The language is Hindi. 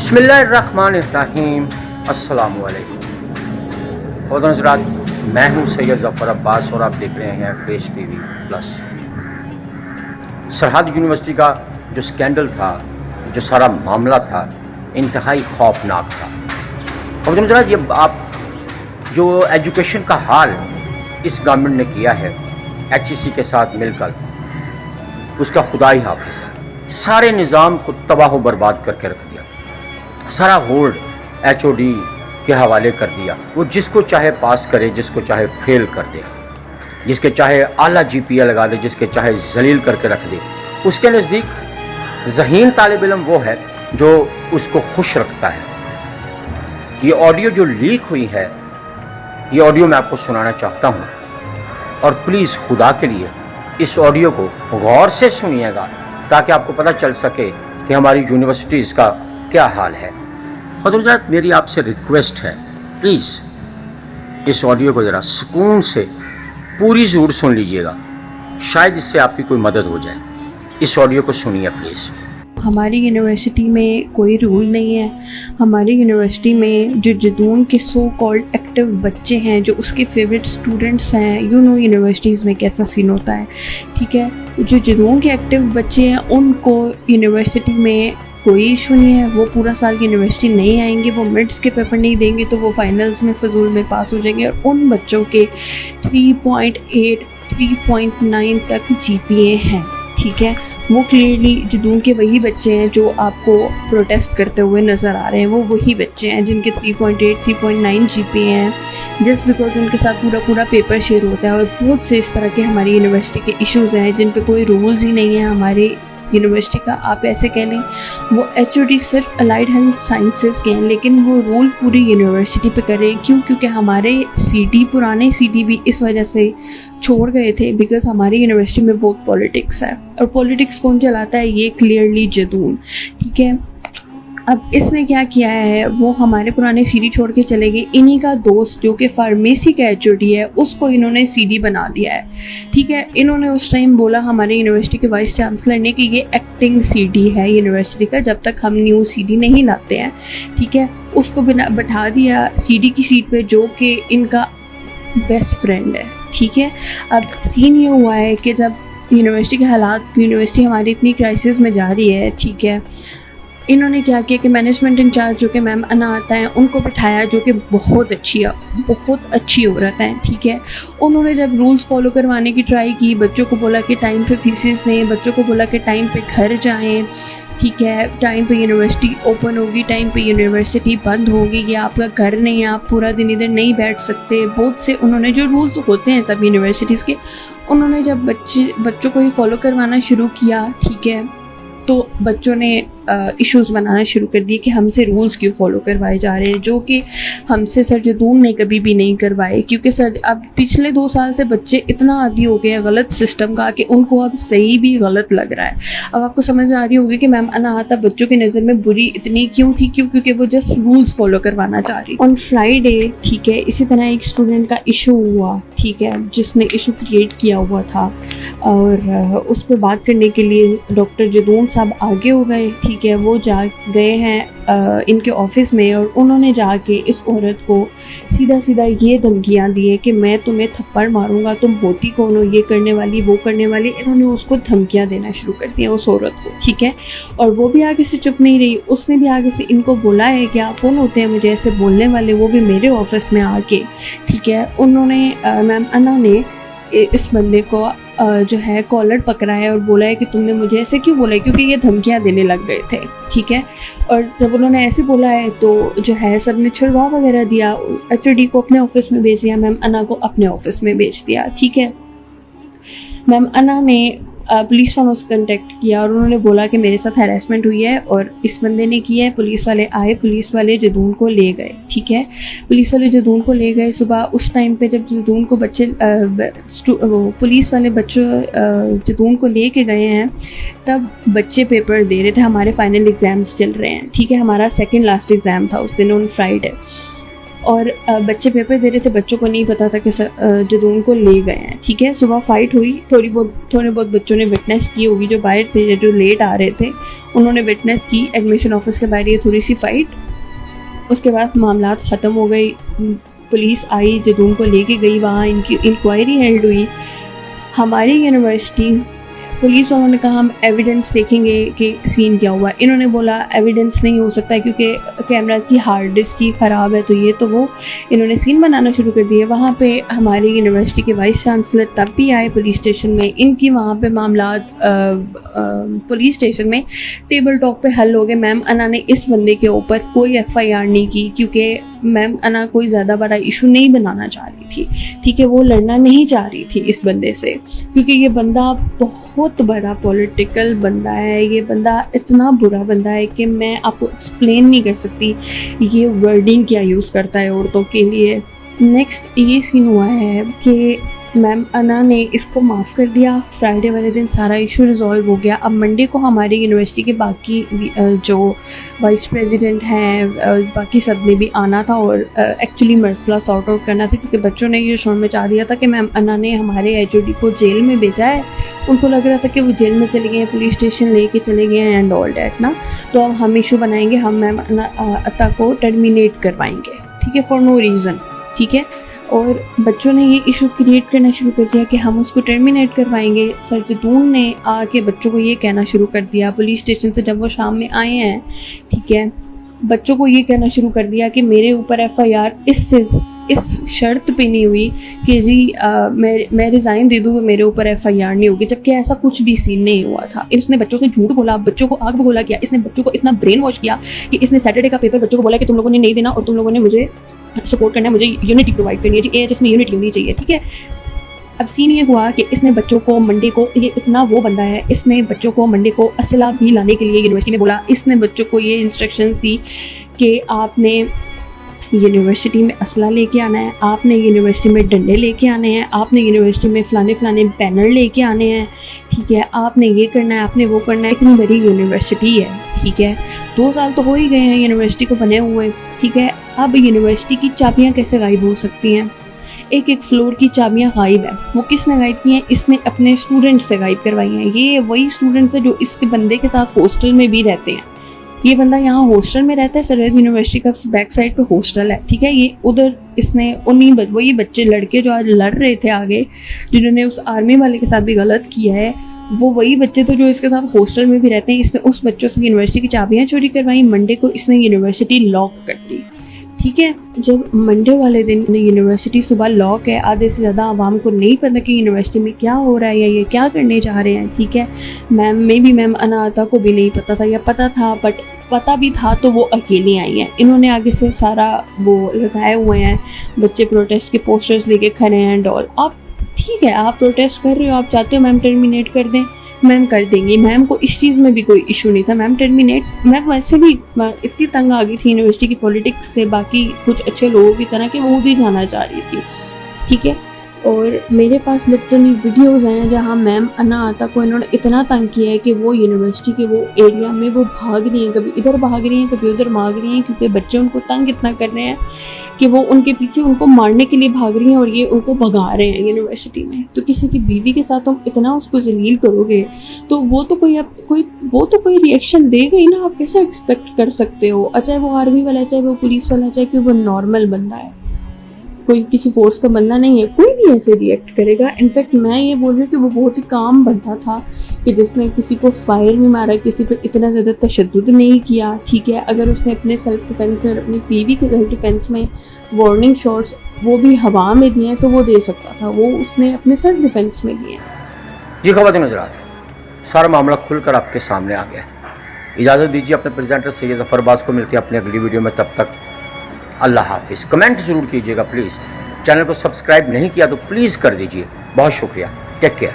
बिस्मिल्लाहिर्रहमानिर्रहीम। अस्सलामु अलैकुम। और हज़रात, मैं हूँ सैयद ज़फ़र अब्बास और आप देख रहे हैं फेस टीवी प्लस। सरहद यूनिवर्सिटी का जो स्कैंडल था, जो सारा मामला था, इंतहाई खौफनाक था। और हज़रात, ये आप जो एजुकेशन का हाल इस गवर्नमेंट ने किया है HEC के साथ मिलकर, उसका खुदा ही हाफ़िज़ है। सारे निज़ाम को तबाह व बर्बाद करके रख दिया, सारा होल्ड HOD के हवाले कर दिया। वो जिसको चाहे पास करे, जिसको चाहे फेल कर दे, जिसके चाहे आला GPA लगा दे, जिसके चाहे जलील करके रख दे। उसके नज़दीक ज़हीन तालिब इल्म वो है जो उसको खुश रखता है। ये ऑडियो जो लीक हुई है, ये ऑडियो मैं आपको सुनाना चाहता हूँ, और प्लीज़ खुदा के लिए इस ऑडियो को गौर से सुनिएगा ताकि आपको पता चल सके कि हमारी यूनिवर्सिटीज़ का क्या हाल है। हज़रात, मेरी आपसे रिक्वेस्ट है, प्लीज़ इस ऑडियो को ज़रा सुकून से पूरी ज़रूर सुन लीजिएगा, शायद इससे आपकी कोई मदद हो जाए। इस ऑडियो को सुनिए प्लीज़। हमारी यूनिवर्सिटी में कोई रूल नहीं है। हमारी यूनिवर्सिटी में जो जदून के सो कॉल्ड एक्टिव बच्चे हैं, जो उसके फेवरेट स्टूडेंट्स हैं, यूनिवर्सिटीज़ में कैसा सीन होता है, ठीक है। जो जदून के एक्टिव बच्चे हैं उनको यूनिवर्सिटी में कोई इशू नहीं है। वो पूरा साल यूनिवर्सिटी नहीं आएंगे, वो मिड्स के पेपर नहीं देंगे तो वो फाइनल्स में फजूल में पास हो जाएंगे। और उन बच्चों के 3.8 3.9 तक GPA हैं, ठीक है। वो क्लियरली जदून के वही बच्चे हैं जो आपको प्रोटेस्ट करते हुए नज़र आ रहे हैं। वो वही बच्चे हैं जिनके 3.8 3.9 GPA हैं, जस्ट बिकॉज उनके साथ पूरा पेपर शेयर होता है। और बहुत से इस तरह के हमारी यूनिवर्सिटी के इश्यूज़ हैं जिन पे कोई रूल्स ही नहीं है हमारी यूनिवर्सिटी का। आप ऐसे कह लें वो HOD सिर्फ अलाइड हेल्थ साइंसेस के हैं, लेकिन वो रोल पूरी यूनिवर्सिटी पे कर रहे हैं। क्यों? क्योंकि हमारे पुराने CD भी इस वजह से छोड़ गए थे बिकॉज हमारी यूनिवर्सिटी में बहुत पॉलिटिक्स है। और पॉलिटिक्स कौन चलाता है? ये क्लियरली जदून, ठीक है। अब इसने क्या किया है, वो हमारे पुराने CD छोड़ के चले गए। इन्हीं का दोस्त जो कि फार्मेसी का HOD है, उसको इन्होंने CD बना दिया है, ठीक है। इन्होंने उस टाइम बोला हमारे यूनिवर्सिटी के वाइस चांसलर ने कि ये एक्टिंग CD है यूनिवर्सिटी का, जब तक हम न्यू CD नहीं लाते हैं, ठीक है। उसको बैठा दिया CD की सीट पे जो कि इनका बेस्ट फ्रेंड है, ठीक है। अब सीन ये हुआ है कि जब यूनिवर्सिटी के हालात, यूनिवर्सिटी हमारी इतनी क्राइसिस में जा रही है, ठीक है, इन्होंने क्या किया कि मैनेजमेंट इंचार्ज जो कि मैम अना आता है उनको बिठाया, जो कि बहुत अच्छी औरत हैं, ठीक है। उन्होंने जब रूल्स फॉलो करवाने की ट्राई की, बच्चों को बोला कि टाइम पे फीसेस दें, बच्चों को बोला कि टाइम पे घर जाएं, ठीक है, टाइम पे यूनिवर्सिटी ओपन होगी, टाइम पे यूनिवर्सिटी बंद होगी, ये आपका घर नहीं है, आप पूरा दिन इधर नहीं बैठ सकते। बहुत से उन्होंने जो रूल्स होते हैं सब यूनिवर्सिटीज़ के, उन्होंने जब बच्चों को ये फॉलो करवाना शुरू किया, ठीक है, तो बच्चों ने इश्यूज़ बनाना शुरू कर दिए कि हमसे रूल्स क्यों फॉलो करवाए जा रहे हैं, जो कि हमसे सर जदून ने कभी भी नहीं करवाए। क्योंकि सर अब पिछले 2 साल से बच्चे इतना आदी हो गए हैं गलत सिस्टम का कि उनको अब सही भी गलत लग रहा है। अब आपको समझ आ रही होगी कि मैम अनाहता बच्चों की नज़र में बुरी इतनी क्यों थी, क्योंकि वो जस्ट रूल्स फॉलो करवाना चाह रही। ऑन फ्राइडे, ठीक है, इसी तरह एक स्टूडेंट का इशू हुआ, ठीक है, जिसने इशू क्रिएट किया हुआ था, और उस पर बात करने के लिए डॉक्टर जदून साहब आगे हो गए, ठीक है। वो जा गए हैं इनके ऑफिस में, और उन्होंने जाके इस औरत को सीधा ये धमकियाँ दिए कि मैं तुम्हें थप्पड़ मारूंगा, तुम होती कौन हो, ये करने वाली, वो करने वाली। इन्होंने उसको धमकियाँ देना शुरू कर दिया उस औरत को, ठीक है। और वो भी आगे से चुप नहीं रही, उसने भी आगे से इनको बोला है कि आप कौन होते हैं मुझे ऐसे बोलने वाले, वो भी मेरे ऑफिस में आके, ठीक है। उन्होंने मैम अना ने इस बंदे को जो है कॉलर पकड़ा है और बोला है कि तुमने मुझे ऐसे क्यों बोला है, क्योंकि ये धमकियाँ देने लग गए थे, ठीक है। और जब उन्होंने ऐसे बोला है तो जो है सब ने छुड़वा वगैरह दिया, HOD को अपने ऑफिस में भेज दिया, मैम अना को अपने ऑफिस में भेज दिया, ठीक है। मैम अना ने पुलिस वालों से कंटेक्ट किया और उन्होंने बोला कि मेरे साथ हैरेसमेंट हुई है और इस बंदे ने की है। पुलिस वाले आए, पुलिस वाले जदून को ले गए, ठीक है। पुलिस वाले जदून को ले गए सुबह उस टाइम पे जब जदून को पुलिस वाले बच्चों जदून को ले के गए हैं, तब बच्चे पेपर दे रहे थे। हमारे फाइनल एग्ज़ाम्स चल रहे हैं, ठीक है। हमारा सेकेंड लास्ट एग्ज़ाम था उस दिन ऑन फ्राइडे। और बच्चे पेपर दे रहे थे, बच्चों को नहीं पता था कि जदून को ले गए हैं। ठीक है, सुबह फाइट हुई, थोड़े बहुत बच्चों ने विटनेस की होगी, जो बाहर थे, जो लेट आ रहे थे, उन्होंने विटनेस की एडमिशन ऑफिस के बाहर ये थोड़ी सी फाइट। उसके बाद मामला ख़त्म हो गई, पुलिस आई, जदून को लेके गई, वहाँ इनकी इंक्वायरी हेल्ड हुई। हमारी यूनिवर्सिटी पुलिस वालों ने कहा हम एविडेंस देखेंगे कि सीन क्या हुआ। इन्होंने बोला एविडेंस नहीं हो सकता क्योंकि कैमरास की हार्ड डिस्क की ख़राब है, तो ये तो वो। इन्होंने सीन बनाना शुरू कर दिए। वहाँ पे हमारी यूनिवर्सिटी के वाइस चांसलर तब भी आए पुलिस स्टेशन में। इनकी वहाँ पे मामला पुलिस स्टेशन में टेबल टॉक पे हल हो गए। मैम अना ने इस बंदे के ऊपर कोई FIR नहीं की क्योंकि मैम अना कोई ज़्यादा बड़ा इशू नहीं बनाना चाह रही थी। ठीक है, वो लड़ना नहीं चाह रही थी इस बंदे से, क्योंकि ये बंदा बहुत बड़ा पॉलिटिकल बंदा है। ये बंदा इतना बुरा बंदा है कि मैं आपको एक्सप्लेन नहीं कर सकती ये वर्डिंग क्या यूज़ करता है औरतों के लिए। नेक्स्ट ये सीन हुआ है कि मैम अना ने इसको माफ़ कर दिया। फ्राइडे वाले दिन सारा इशू रिजॉल्व हो गया। अब मंडे को हमारी यूनिवर्सिटी के बाकी जो वाइस प्रेसिडेंट हैं, बाकी सब ने भी आना था और एक्चुअली मसला सॉर्ट आउट करना था, क्योंकि बच्चों ने ये शोर मचा दिया था कि मैम अना ने हमारे HOD को जेल में भेजा है। उनको लग रहा था कि वो जेल में चले गए हैं, पुलिस स्टेशन लेके चले गए हैं एंड ऑल डैट ना। तो अब हम इशू बनाएंगे, हम मैम अता को टर्मिनेट करवाएंगे, ठीक है, फॉर नो रीज़न। ठीक है, और बच्चों ने ये इशू क्रिएट करना शुरू कर दिया कि हम उसको टर्मिनेट करवाएंगे। सर जदून ने आके बच्चों को ये कहना शुरू कर दिया पुलिस स्टेशन से, जब वो शाम में आए हैं, ठीक है, बच्चों को ये कहना शुरू कर दिया कि मेरे ऊपर FIR इस शर्त पे नहीं हुई कि जी मैं रिज़ाइन दे दूँ तो मेरे ऊपर FIR नहीं होगी, जबकि ऐसा कुछ भी सीन नहीं हुआ था। इसने बच्चों से झूठ बोला, बच्चों को आग बगोला किया। इसने बच्चों को इतना ब्रेन वॉश किया कि इसने सैटरडे का पेपर बच्चों को बोला कि तुम लोगों ने नहीं देना और तुम लोगों ने मुझे सपोर्ट करना है, मुझे यूनिटी प्रोवाइड करनी है जी, AHS में यूनिटी होनी चाहिए। ठीक है, अब सीन ये हुआ कि इसने बच्चों को मंडे को, ये इतना वो बंदा है, इसने बच्चों को मंडे को असला भी लाने के लिए यूनिवर्सिटी में बोला। इसने बच्चों को ये इंस्ट्रक्शंस दी कि आपने यूनिवर्सिटी में असला लेके आना है, आपने यूनिवर्सिटी में डंडे लेके आने हैं, आपने यूनिवर्सिटी में फलाने बैनर लेके आने हैं। ठीक है, आपने ये करना है, आपने वो करना है। इतनी बड़ी यूनिवर्सिटी है, ठीक है, 2 साल तो हो ही गए हैं यूनिवर्सिटी को बने हुए। ठीक है, अब यूनिवर्सिटी की चाबियाँ कैसे गायब हो सकती हैं? एक फ्लोर की चाबियाँ गायब है। वो किसने गायब की हैं? इसने अपने स्टूडेंट से गायब करवाई हैं। ये वही स्टूडेंट्स है जो इसके बंदे के साथ हॉस्टल में भी रहते हैं। ये बंदा यहाँ हॉस्टल में रहता है, सरहद यूनिवर्सिटी का बैक साइड पे हॉस्टल है। ठीक है, ये उधर इसने वही बच्चे लड़के जो आज लड़ रहे थे आगे, जिन्होंने उस आर्मी वाले के साथ भी गलत किया है, वो वही बच्चे थे जो इसके साथ हॉस्टल में भी रहते हैं। इसने उस बच्चों से यूनिवर्सिटी की चाबियाँ चोरी करवाई। मंडे को इसने यूनिवर्सिटी लॉक कर दी। ठीक है, जब मंडे वाले दिन यूनिवर्सिटी सुबह लॉक है, आधे से ज़्यादा आवाम को नहीं पता कि यूनिवर्सिटी में क्या हो रहा है या ये क्या करने जा रहे हैं। ठीक है, मैम अना अता को भी नहीं पता था, या पता था बट पता भी था तो वो अकेली आई हैं। इन्होंने आगे से सारा वो लगाए हुए हैं, बच्चे प्रोटेस्ट के पोस्टर्स लेके खड़े हैं एंड ऑल। आप ठीक है, आप प्रोटेस्ट कर रहे हो, आप चाहते हो मैम टर्मिनेट कर दें, मैम कर देंगी। मैम को इस चीज़ में भी कोई इशू नहीं था, मैम टर्मिनेट। मैं वैसे भी इतनी तंग आ गई थी यूनिवर्सिटी की पॉलिटिक्स से, बाकी कुछ अच्छे लोगों की तरह कि वो उधर जाना चाह रही थी। ठीक है, और मेरे पास लिटरली वीडियोज़ हैं जहाँ मैम अना अता को इन्होंने इतना तंग किया है कि वो यूनिवर्सिटी के वो एरिया में वो भाग रही हैं, कभी इधर भाग रही हैं, कभी उधर भाग रही हैं, क्योंकि बच्चे उनको तंग इतना कर रहे हैं कि वो उनके पीछे उनको मारने के लिए भाग रही हैं और ये उनको भगा रहे हैं यूनिवर्सिटी में। तो किसी की बीवी के साथ तुम इतना उसको जलील करोगे तो वो तो कोई रिएक्शन देगा ही ना। आप कैसे एक्सपेक्ट कर सकते हो? चाहे वो आर्मी वाला है, चाहे वो पुलिस वाला है, चाहे कि वो नॉर्मल बंदा है, कोई किसी फोर्स का बंदा नहीं है, कोई भी ऐसे रिएक्ट करेगा। इनफैक्ट मैं ये बोल रही हूँ कि वो बहुत ही काम बंदा था कि जिसने किसी को फायर नहीं मारा, किसी पे इतना ज़्यादा तशद्दुद नहीं किया। ठीक है, अगर उसने अपने सेल्फ डिफेंस में, अपनी बीवी के सेल्फ डिफेंस में वार्निंग शॉट्स वो भी हवा में दिए तो वो दे सकता था, वो उसने अपने सेल्फ डिफेंस में दिए। जी ख़वातीन हज़रात, सारा मामला खुलकर आपके सामने आ गया। इजाज़त दीजिए अपने प्रेजेंटर सैयद ज़फ़रबाज़ को। मिलती है अपनी अगली वीडियो में, तब तक अल्लाह हाफिज़। कमेंट ज़रूर कीजिएगा प्लीज़। चैनल को सब्सक्राइब नहीं किया तो प्लीज़ कर दीजिए। बहुत शुक्रिया। Take care.